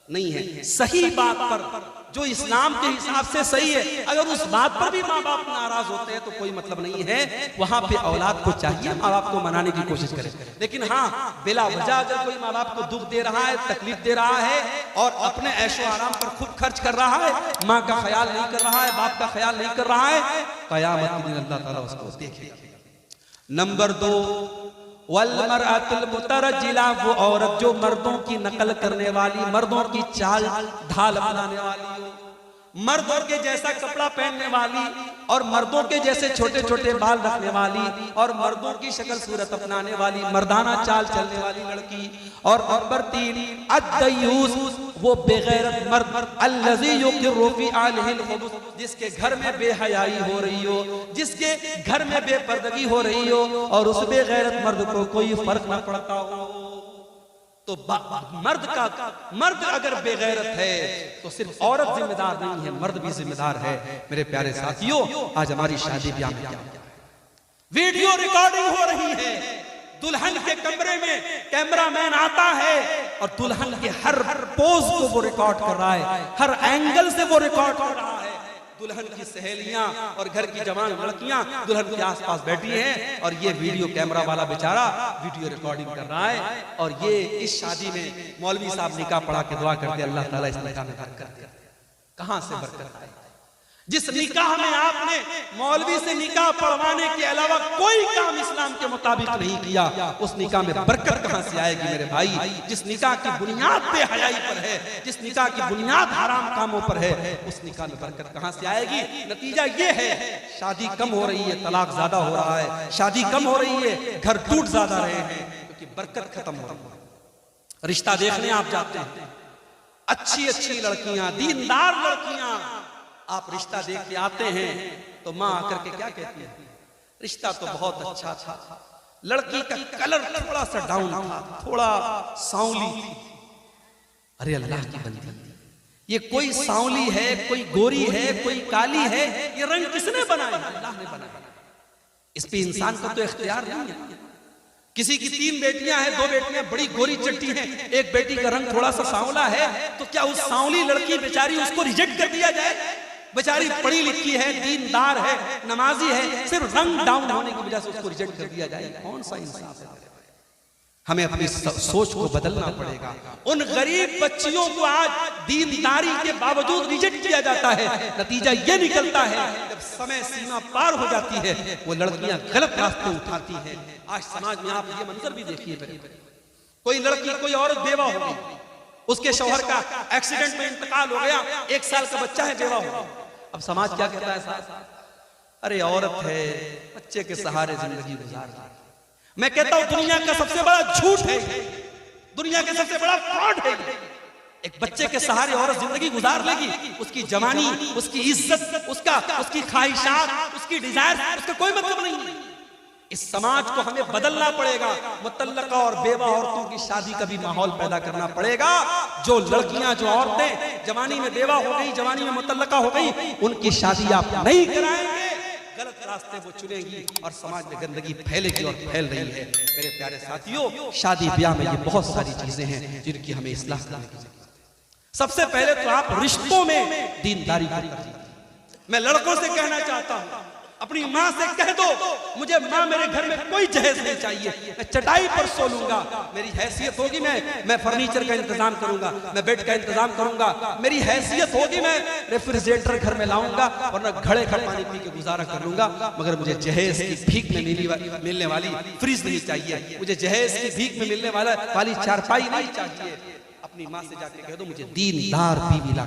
S1: नहीं है। सही बात पर जो इस्लाम के हिसाब से सही है, अगर उस बात पर भी माँ बाप नाराज होते हैं तो कोई मतलब नहीं है। वहां पे औलाद को चाहिए माँ बाप को मनाने की कोशिश करे, लेकिन हाँ बिला वजह अगर कोई माँ बाप को दुख दे रहा है, तकलीफ दे रहा है और अपने ऐशो आराम पर खुद खर्च कर रहा है, माँ का ख्याल नहीं कर रहा है, बाप का ख्याल नहीं कर रहा है, क़यामत के दिन अल्लाह ताला उसको देखेगा। नंबर 2, वल्मरअतुल मुतरज्जिला, वो औरत जो मर्दों की नकल करने वाली, मर्दों की चाल ढाल अपनाने वाली हो, मर्दों के जैसा कपड़ा पहनने वाली और मर्दों के जैसे छोटे छोटे बाल रखने वाली और मर्दों की शक्ल सूरत अपनाने वाली, मर्दाना चाल चलने वाली लड़की। और नंबर 3, अद्दयूस, वो बेगैरत मर्द, अल्लज़ी युक़िर्रु फ़ी आलिहिल ख़ुबुस, जिसके घर में बेहयाई हो रही हो, जिसके घर में बेपर्दगी हो रही हो और उस बेगैरत मर्द को कोई फर्क न पड़ता हो। तो मर्द अगर बेगैरत है तो सिर्फ औरत जिम्मेदार नहीं है, मर्द भी जिम्मेदार है। मेरे प्यारे साथियों, आज हमारी शादी ब्याह में वीडियो रिकॉर्डिंग हो रही है, दुल्हन के कमरे में कैमरामैन आता है और दुल्हन के हर पोज को वो रिकॉर्ड कर रहा है, हर एंगल से वो रिकॉर्ड कर रहा है। दुल्हन की सहेलियां और घर की जवान लड़कियां दुल्हन के आसपास बैठी हैं और ये वीडियो कैमरा वाला बेचारा वीडियो रिकॉर्डिंग कर रहा है। और ये इस शादी में मौलवी साहब निकाह पढ़ा के दुआ करते अल्लाह ताला इस निकाह में बरकत दे। कहां से बरकत आई? जिस निकाह में आपने मौलवी से निकाह पढ़वाने के अलावा कोई काम इस्लाम के मुताबिक नहीं किया, उस निकाह में बरकत कहां से आएगी मेरे भाई? जिस निकाह की बुनियाद पे हयाई पर है, जिस निकाह की बुनियाद हराम कामों पर है, उस निकाह में बरकत कहां से आएगी? नतीजा ये है, शादी कम हो रही है, तलाक ज्यादा हो रहा है, शादी कम हो रही है, घर टूट ज्यादा रहे हैं, क्योंकि बरकत खत्म हो रही है। रिश्ता देखने आप जाते हैं, अच्छी अच्छी लड़कियां, दीनदार लड़कियां, आप रिश्ता देख के आते हैं तो माँ आकर के क्या कहती है? रिश्ता तो बहुत अच्छा था, लड़की का कलर थोड़ा सा डाउन था, थोड़ा सांवली थी। अरे अल्लाह की बंदी, ये कोई सांवली है, कोई गोरी है, कोई काली है, ये रंग किसने बनाया? अल्लाह ने बनाया। इस पे इंसान का तो इख्तियार नहीं है। किसी की 3 बेटियां हैं, 2 बेटियां बड़ी गोरी चट्टी हैं, एक बेटी का रंग थोड़ा सा सांवला है, तो क्या उस सांवली लड़की बेचारी उसको रिजेक्ट कर दिया जाए? बेचारी पढ़ी लिखी है, दीनदार है, नमाजी है, सिर्फ रंग डाउन होने की वजह से उसको रिजेक्ट कर दिया जाए? कौन सा इंसाफ है? हमें अपनी सोच को बदलना पड़ेगा। उन गरीब बच्चियों को आज दीनदारी के बावजूद रिजेक्ट किया जाता है। नतीजा ये निकलता है जब समय सीमा पार हो जाती है वो लड़कियां गलत रास्ते उठाती हैं। आज समाज में आप ये मंजर भी देखिए, कोई लड़की कोई औरत बेवा हो गई, उसके शौहर का एक्सीडेंट में इंतकाल हो गया, 1 साल का बच्चा है, बेवा हो गया। अब समाज क्या कहता है? साहब अरे औरत है, बच्चे के सहारे जिंदगी गुजार रही है। मैं कहता हूं दुनिया का सबसे बड़ा झूठ है, दुनिया का सबसे बड़ा फ्रॉड है। एक बच्चे के सहारे औरत जिंदगी गुजार लेगी, उसकी जवानी, उसकी इज्जत, उसकी ख्वाहिशात, उसकी डिजायर, उसका कोई मतलब नहीं है। इस समाज को हमें बदलना पड़ेगा। मुतल्लका और बेवा औरतों की शादी का भी माहौल पैदा करना पड़ेगा। जो लड़कियां, जो औरतें जवानी में बेवा हो गई, जवानी में मुतल्लका हो गई, उनकी शादी आप नहीं कराएंगे, गलत रास्ते वो चुनेंगी और समाज में गंदगी फैलेगी और फैल रही है। मेरे प्यारे साथियों, शादी ब्याह में ये बहुत सारी चीजें हैं जिनकी हमें इस्लाह करने की जरूरत है। सबसे पहले तो आप रिश्तों में दीनदारी करिए। मैं लड़कों से कहना चाहता हूं, अपनी माँ से कह दो मुझे माँ मेरे घर में कोई जहेज नहीं चाहिए, मैं चटाई पर सो लूंगा, मेरी हैसियत होगी मैं फर्नीचर का इंतजाम करूंगा, मैं बेड का इंतजाम करूंगा, मेरी हैसियत होगी मैं रेफ्रिजरेटर घर में लाऊंगा, वरना घड़े घड़ पानी पी के गुजारा कर लूंगा, मगर मुझे जहेज की भीख में मिलने वाली फ्रिज नहीं चाहिए, मुझे जहेज की भीख में मिलने वाली चारपाई नहीं चाहिए। अपनी माँ से जाके कह दो मुझे दीनदार बीवी ला।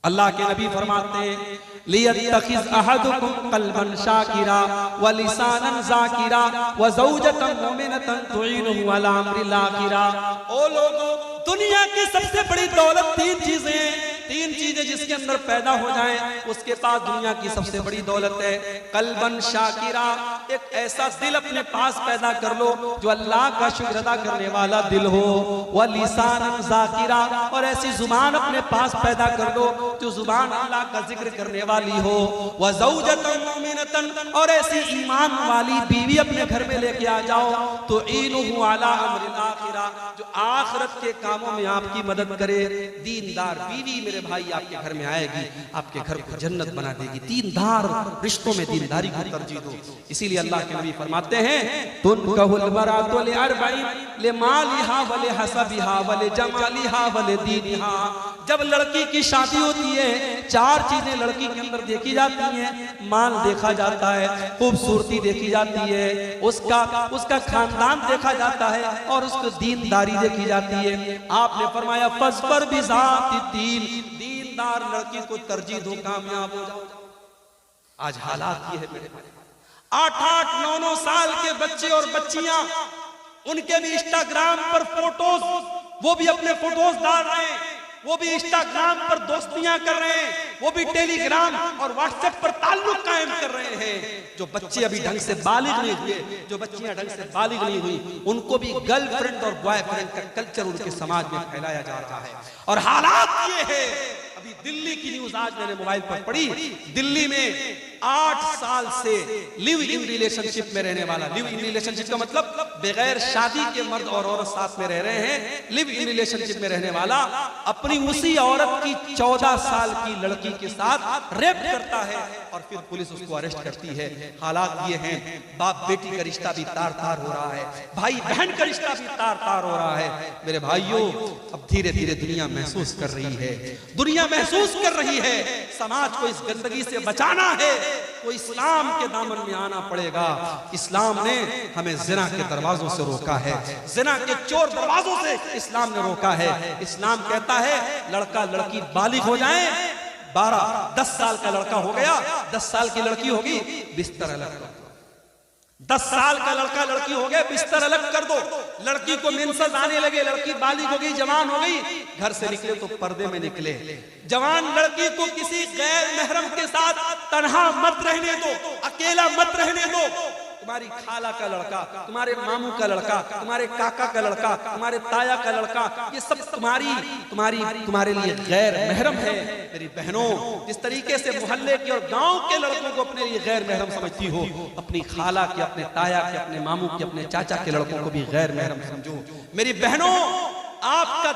S1: अल्लाह के नबी फरमाते हैं लियत्तखिज़ अहदुकुम क़ल्बन शाकिरा व लिसानन ज़ाकिरा व ज़ौजतन मुमिनतन तुईनुहु अला अम्रिल आखिरा। ओ लोगों, दुनिया की सबसे बड़ी दौलत 3 चीजें हैं। 3 चीजें जिसके अंदर पैदा हो जाएं उसके पास दुनिया की सबसे बड़ी दौलत है। कल्बन शाकिरा, एक ऐसा दिल अपने पास पैदा कर लो जो अल्लाह का शुक्र अदा करने वाला दिल हो। व लिसानन ज़ाकिरा, और ऐसी जुबान अपने पास पैदा कर लो जो जुबान अल्लाह का जिक्र करने वाली हो। व ज़ौजतन मुमिनतन, और ऐसी ईमान वाली बीवी अपने घर में लेके आ जाओ तो ईनुहु अला अम्रिल आखिरा, जो आखिरत के कामों में आपकी मदद करे। दीनदार बीवी मेरे भाई आपके घर में आएगी, आपके घर को जन्नत बना देगी। दीनदार रिश्तों में दीनदारी को तरजीह दो। इसीलिए अल्लाह के नबी फरमाते हैं तुनकहुल बरातु लिअरबईन लिमालिहा व लिहसबिहा व लिजमालिहा व लिदीनिहा। जब लड़की की शादी होती है 4 चीजें लड़की के अंदर देखी जाती हैं। माल देखा जाता है, खूबसूरती देखी जाती है, उसका खानदान देखा जाता है और उसकी दीनदारी देखी जाती है। आपने फरमाया फज़फर बिज़ाति दीन, दीनदार लड़की को तरजीह दो, कामयाब हो जाओ। आज हालात ये है मेरे भाई, 8-8, 9-9 साल के बच्चे और बच्चियां, उनके भी इंस्टाग्राम पर फोटोज, वो भी अपने फोटोज डाल रहे हैं, वो भी इंस्टाग्राम पर दोस्तियां कर रहे हैं, वो भी टेलीग्राम और व्हाट्सएप पर ताल्लुक कायम कर रहे हैं। जो बच्चे अभी ढंग से बालिग नहीं हुए, जो बच्चियां ढंग से बालिग नहीं हुई, उनको भी गर्लफ्रेंड और बॉयफ्रेंड का कल्चर उनके समाज में फैलाया जा रहा है। और हालात ये है, अभी दिल्ली की न्यूज आज मैंने मोबाइल पर पढ़ी, दिल्ली में 8 साल से लिव इन रिलेशनशिप में रहने वाला, लिव इन रिलेशनशिप का मतलब बगैर शादी के मर्द और औरत साथ में रह रहे हैं, लिव इन रिलेशनशिप में रहने वाला अपनी उसी औरत की 14 साल की लड़की के साथ रेप करता है और फिर पुलिस उसको अरेस्ट करती है। हालात ये हैं, बाप बेटी का रिश्ता भी तार तार हो रहा है, भाई बहन का रिश्ता भी तार तार हो रहा है। मेरे भाइयों, अब धीरे धीरे दुनिया महसूस कर रही है, दुनिया महसूस कर रही है समाज को इस गंदगी से बचाना है तो इस्लाम के दामन में आना पड़ेगा। इस्लाम ने हमें जिना के दरवाजों से रोका है, जिना के चोर दरवाजों से इस्लाम ने रोका है। इस्लाम कहता है लड़का लड़की बालिग हो जाए, 12-10 साल का लड़का हो गया, 10 साल की लड़की होगी, बिस्तर अलग कर दो। 10 साल का लड़का लड़की हो गया, बिस्तर अलग कर दो। लड़की को मेंसेस आने लगे, लड़की बालिग हो गई, जवान हो गई, घर से निकले तो पर्दे में निकले। जवान लड़की को किसी गैर महरम के साथ तन्हा मत रहने दो, अकेला मत रहने दो। तुम्हारी खाला का लड़का, तुम्हारे मामू का लड़का, तुम्हारे काका का लड़का, तुम्हारे ताया का लड़का, ये सब तुम्हारे लिए गैर महरम है। मेरी बहनों, जिस तरीके से मोहल्ले के और गांव के लड़कों को अपने लिए गैर महरम समझती हो, अपनी खाला के, अपने ताया के, अपने मामू के, अपने चाचा के लड़कों को भी गैर महरम समझो। मेरी बहनों, आपका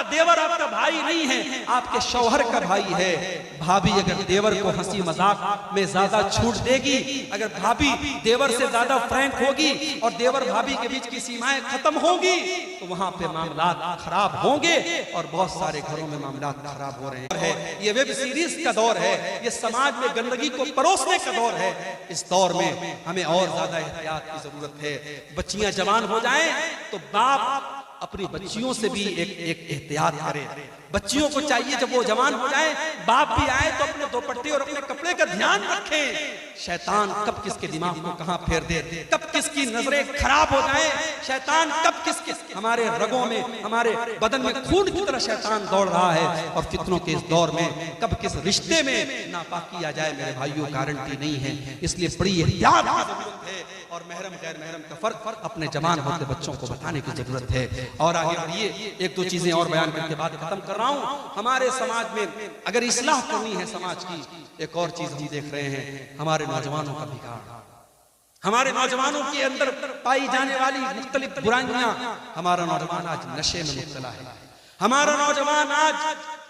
S1: देवर आपका भाई नहीं है, आपके शौहर का भाई है। भाभी अगर देवर को हंसी मजाक में ज्यादा छूट देगी, अगर भाभी देवर से ज्यादा फ्रैंक होगी और देवर भाभी के बीच की सीमाएं खत्म होगी, तो वहां पे मामलात खराब होंगे और बहुत सारे घरों में मामलात खराब हो रहे हैं। ये वेब सीरीज का दौर है, ये समाज में गंदगी को परोसने का दौर है। इस दौर में हमें और ज्यादा एहतियात की जरूरत है। बच्चियां जवान हो जाएं तो बाप अपनी बच्चियों से भी एक एहतियात करे। बच्चियों को चाहिए जब वो जवान हो जाए, बाप भी आए तो अपने दुपट्टे और अपने कपड़े का ध्यान रखें। शैतान कब किसके दिमाग को कहां फेर दे, कब किसकी नजरें खराब हो जाए, शैतान कब किस हमारे रगों में, हमारे बदन में खून की तरह शैतान दौड़ रहा है। और फितनों के इस दौर में कब किस रिश्ते में नापाकी आ जाए, मेरे भाइयों, गारंटी नहीं है। इसलिए बड़ी एहतियात की जरूरत है और महरम गैर महरम का फर्क अपने जवान होते बच्चों को बताने की जरूरत है। और आगे बढ़िए, एक दो चीजें और बयान करके बाद खत्म कर रहा हूं। हमारे समाज में अगर इस्लाह करनी है समाज की, एक और चीज हम देख रहे हैं, हमारे नौजवानों का बिगाड़। हमारे नौजवानों के अंदर पाई जाने वाली मुख्तलिफ बुराइयां। हमारा नौजवान आज नशे में मुब्तला है। हमारा नौजवान आज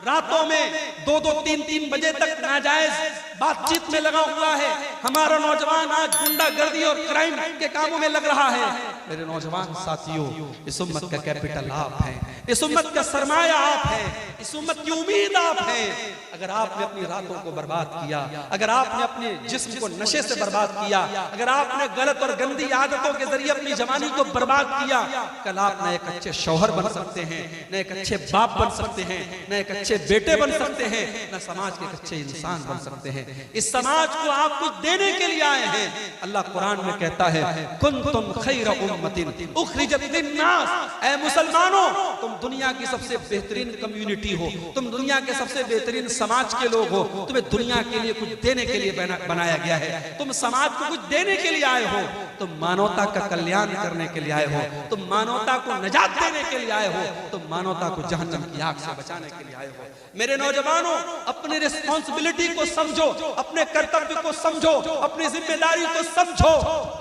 S1: रातों में 2-2, 3-3 बजे तक नाजायज बातचीत में लगा हुआ है। हमारा नौजवान आज गुंडागर्दी और क्राइम के कामों में लग रहा है। मेरे नौजवान साथियों, इस उम्मत का कैपिटल आप हैं, इस उम्मत का सरमाया आप हैं, इस उम्मत की उम्मीद आप हैं। अगर आपने अपनी रातों को बर्बाद किया, अगर आपने अपने जिस्म को नशे से बर्बाद किया, अगर आपने गलत और गंदी आदतों के जरिए अपनी जवानी को बर्बाद किया, कल आप न एक अच्छे शौहर बन सकते हैं, न एक अच्छे बाप बन सकते हैं, न एक अच्छे बेटे बन सकते हैं, न समाज के अच्छे इंसान बन सकते हैं। इस समाज को आप कुछ देने के लिए आए हैं। अल्लाह कुरान में कहता है, कुंतुम खैर उम्मतिन उखरिजत लिन्नास, ऐ मुसलमानों, तुम दुनिया की सबसे बेहतरीन कम्युनिटी हो, तुम दुनिया के सबसे बेहतरीन समाज के लोग हो। तुम्हें दुनिया के लिए कुछ देने के लिए बनाया गया है। तुम समाज को कुछ देने के लिए आए हो, तुम मानवता का कल्याण करने के लिए आए हो, तुम मानवता को नजात देने के लिए आए हो, तुम मानवता को जहन्नम की आग से बचाने के लिए आए हो। मेरे नौजवानों, अपनी रिस्पॉन्सिबिलिटी को समझो, अपने कर्तव्य को समझो, अपनी जिम्मेदारी को समझो।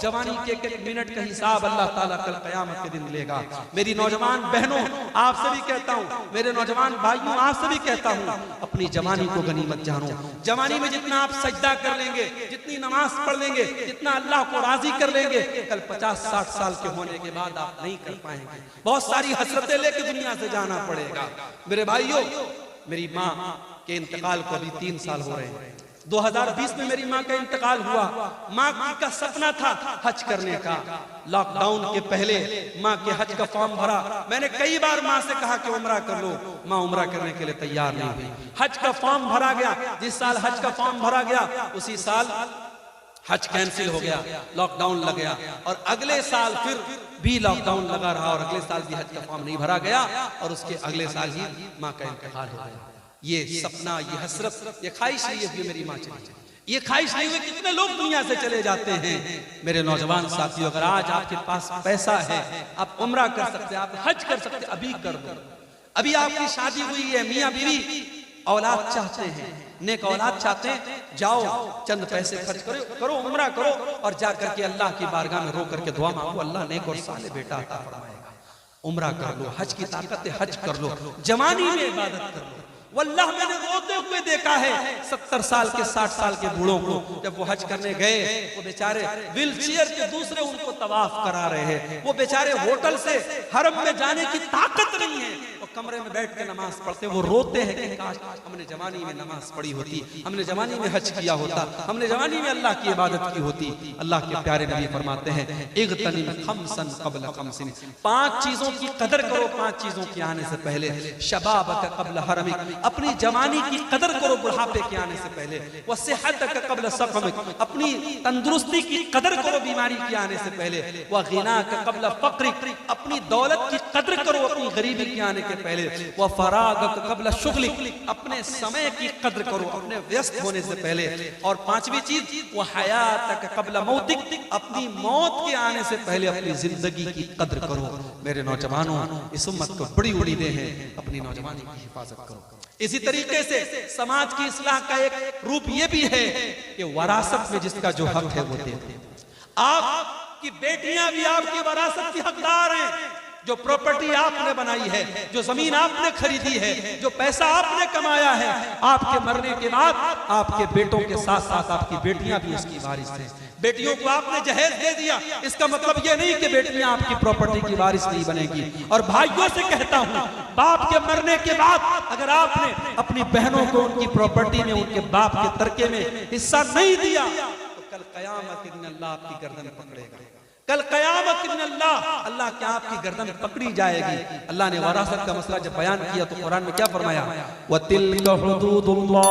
S1: जवानी के एक मिनट का हिसाब अल्लाह ताला कल क़यामत के दिन लेगा। मेरी नौजवान बहनों, आपसे भी कहता हूँ, मेरे नौजवान भाइयों, आपसे भी कहता हूँ, अपनी जवानी को गनीमत जानो। जवानी में जितना आप सजदा कर लेंगे, जितनी नमाज पढ़ लेंगे, जितना अल्लाह को राजी कर लेंगे, कल 50-60 साल के होने के बाद आप नहीं कर पाएंगे। बहुत सारी हसरतें लेके दुनिया से जाना पड़ेगा। मेरे भाइयों, मेरी माँ के इंतकाल को अभी 3 साल हो रहे हैं। 2020 में मेरी माँ का इंतकाल हुआ। माँ का सपना था हज करने का। लॉकडाउन के पहले माँ के हज का फॉर्म भरा। मैंने कई बार माँ से कहा कि उम्रा कर लो, माँ उम्रा करने के लिए तैयार नहीं हुई। हज का फॉर्म भरा गया। जिस साल हज का फॉर्म भरा गया, उसी साल हज कैंसिल हो गया, लॉकडाउन लग गया। और अगले साल फिर भी लॉकडाउन लगा रहा और अगले साल भी हज का फॉर्म नहीं भरा गया और उसके अगले साल ही माँ का इंतकाल हो गया। ये सपना, ये हसरत, ये ख्वाहिश नहीं है मेरी माँ चली, ये ख्वाहिश नहीं हुई। कितने लोग दुनिया से चले जाते हैं। मेरे नौजवान साथियों, अगर आज आपके पास पैसा है, आप उम्रा कर सकते हैं, आप हज कर सकते हैं, अभी कर दो। अभी आपकी शादी हुई है, मियाँ बीवी औलाद चाहते हैं, नेक औलाद चाहते हैं, जाओ चंद पैसे खर्च करो, उम्रा करो और जा करके अल्लाह की बारगाह में रो करके दुआ मांगो, अल्लाह नेक और साले बेटा अता फरमाएगा। उम्रा कर लो, हज की ताकत है, हज कर लो, जवानी में इबादत कर लो। वल्लाह मैंने रोते हुए देखा है 70 साल के 60 साल के बूढ़ों को, जब वो हज करने गए, वो बेचारे व्हील चेयर के दूसरे उनको तवाफ करा रहे हैं। वो बेचारे होटल से हरम में जाने की ताकत नहीं है, वो कमरे में बैठ के नमाज पढ़ते। वो रोते हैं कि काश हमने जवानी में नमाज पढ़ी होती, हमने जवानी में हज किया होता, हमने जवानी में अल्लाह की इबादत की होती। अल्लाह के प्यारे नबी फरमाते हैं, इग़तनिम खम्सन क़ब्ल खम्सिन, 5 चीजों की कदर करो 5 चीजों के आने से पहले। शबाबक क़ब्ल हरमिक, अपनी जवानी की कदर करो बुढ़ापे के आने से पहले। व सेहतक क़ब्ल सक़मिक, अपनी तंदुरुस्ती की कदर करो बीमारी के आने से पहले। व ग़िनाक क़ब्ल फ़क़्रिक, अपनी दौलत की कदर करो अपनी गरीबी के आने के पहले। व फ़राग़क क़ब्ल शुग़लिक, अपने समय की कदर करो अपने व्यस्त होने से पहले। और 5वीं चीज, व हयातक क़ब्ल मौतिक, अपनी मौत के आने से पहले अपनी जिंदगी की कदर करो। मेरे नौजवानों, इस उम्मत को बड़ी उम्मीदें हैं, अपनी नौजवानी की हिफाजत करो। इसी तरीके से समाज की इस्लाह का एक रूप ये भी है कि वरासत में जिसका जो हक है वो दे दो। आपकी बेटियां भी आपकी वरासत की हकदार हैं। जो प्रॉपर्टी आपने बनाई है, जो जमीन आपने खरीदी है, जो पैसा आपने कमाया है, आपके मरने के बाद आपके बेटों के साथ साथ आपकी बेटियां भी उसकी वारिस हैं। बेटियों को आपने जहेज दे दिया, इसका मतलब ये नहीं कि बेटियां आपकी प्रॉपर्टी की वारिस नहीं बनेगी। और भाइयों से कहता हूं, बाप के मरने के बाद अगर आपने अपनी बहनों को उनकी प्रॉपर्टी में उनके बाप के तरके में हिस्सा नहीं दिया तो कल कयामत के दिन अल्लाह आपकी गर्दन पकड़ेगा। कल कयामत के दिन अल्लाह क्या आपकी गर्दन पकड़ी जाएगी। अल्लाह ने वरासत का मसला जब बयान किया तो कुरान में क्या फरमाया, वतिल्का हुदूदुल्लाह।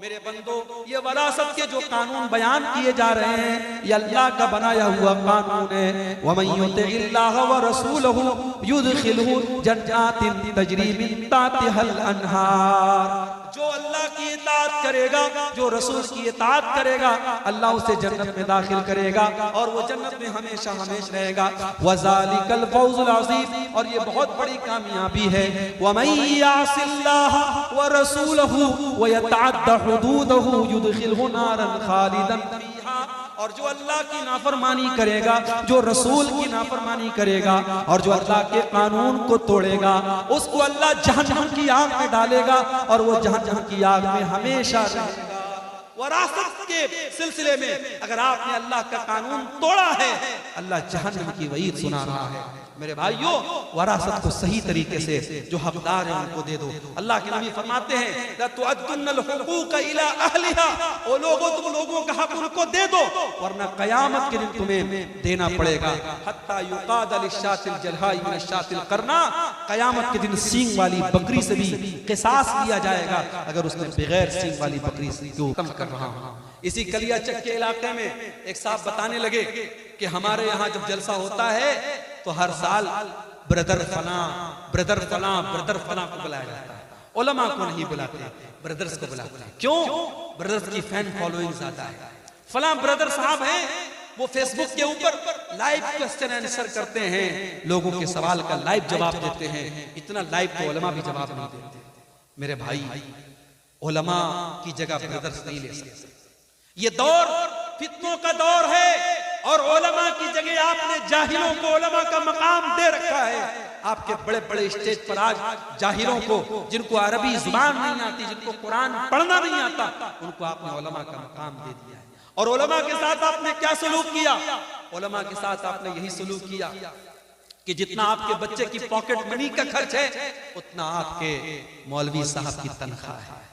S1: मेरे बंदो, ये वरासत के जो कानून बयान किए जा रहे हैं ये अल्लाह का बनाया हुआ कानून है। वमन युतिइल्लाह व रसूलहु युदखिलहु जन्नातिन तजरी मिन ताहतिहल अनहार। जो अल्लाह की इताअत करेगा, जो रसूल की इताअत करेगा, अल्लाह उसे जन्नत में दाखिल करेगा और वो जन्नत में हमेशा हमेशा रहेगा। वज़ालिकल फौज़ुल अज़ीम, और ये बहुत बड़ी कामयाबी है। वमन यासिल्लाह व रसूलहु व यतअद्दा हुदूदहु युदखिलहु नारन खालिदन फीहा। और जो अल्लाह की नाफरमानी करेगा, जो रसूल की नाफरमानी करेगा और जो अल्लाह के कानून को तोड़ेगा, उसको अल्लाह जहन्नम की आग में डालेगा और वो जहन्नम की आग में हमेशा रहेगा। वरासत के सिलसिले में अगर आपने अल्लाह का कानून तोड़ा है, अल्लाह जहन्नम की वईद सुना रहा है। मेरे भाइयों, वरासत को सही तरीके से जो हकदार है उनको दे दो। अल्लाह के नबी फरमाते हैं, ला तुअद्दुन्नल हुकूक इला अहलिहा, ओ लोगों तुम लोगों का हक उनको दे दो वरना कयामत के दिन तुम्हें देना पड़ेगा। हत्ता युकाद लिशातिल जलहाई मिन शातिल करना, कयामत के दिन सींग वाली बकरी से भी किसास लिया जाएगा अगर उसने बगैर सींग वाली बकरी से को कम कर रहा हूं। इसी कलियाचक के इलाके में एक साहब बताने लगे कि हमारे यहाँ जब जलसा होता है तो हर साल ब्रदर फलां को बुलाया जाता है। उलमा को नहीं बुलाते, ब्रदर्स को बुलाते हैं। क्यों? ब्रदर्स की फैन फॉलोइंग ज्यादा है। फलां ब्रदर साहब हैं, वो फेसबुक के ऊपर लाइव क्वेश्चन आंसर करते हैं, लोगों के सवाल का लाइव जवाब देते हैं। इतना लाइव तो उलमा भी जवाब नहीं देते। मेरे भाई, उलमा की जगह ब्रदर्स नहीं ले सकते। ये दौर फितनों का दौर है और उलमा की जगह आपने जाहिलों को उलमा का मकाम दे रखा है। आपके बड़े बड़े स्टेज पर आज जाहिलों को, जिनको अरबी जुबान नहीं आती, जिनको कुरान पढ़ना नहीं आता, उनको आपने उलमा का मकाम दे दिया है। और उलमा के साथ आपने क्या सलूक किया? उलमा के साथ आपने यही सलूक किया कि जितना आपके बच्चे की पॉकेट मनी का खर्च है उतना आपके मौलवी साहब की तनख्वाह है।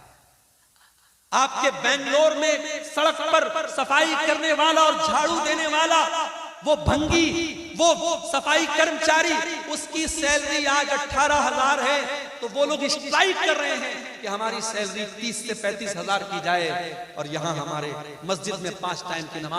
S1: आपके बेंगलोर में सड़क पर सफाई करने वाला और झाड़ू देने वाला, वो भंगी, वो सफाई कर्मचारी, उसकी सैलरी आज 18,000 है तो वो लोग स्ट्राइक कर रहे हैं कि हमारी सैलरी 30 से 35,000 की जाए। और यहाँ हमारे मस्जिद में 5 टाइम की नमाज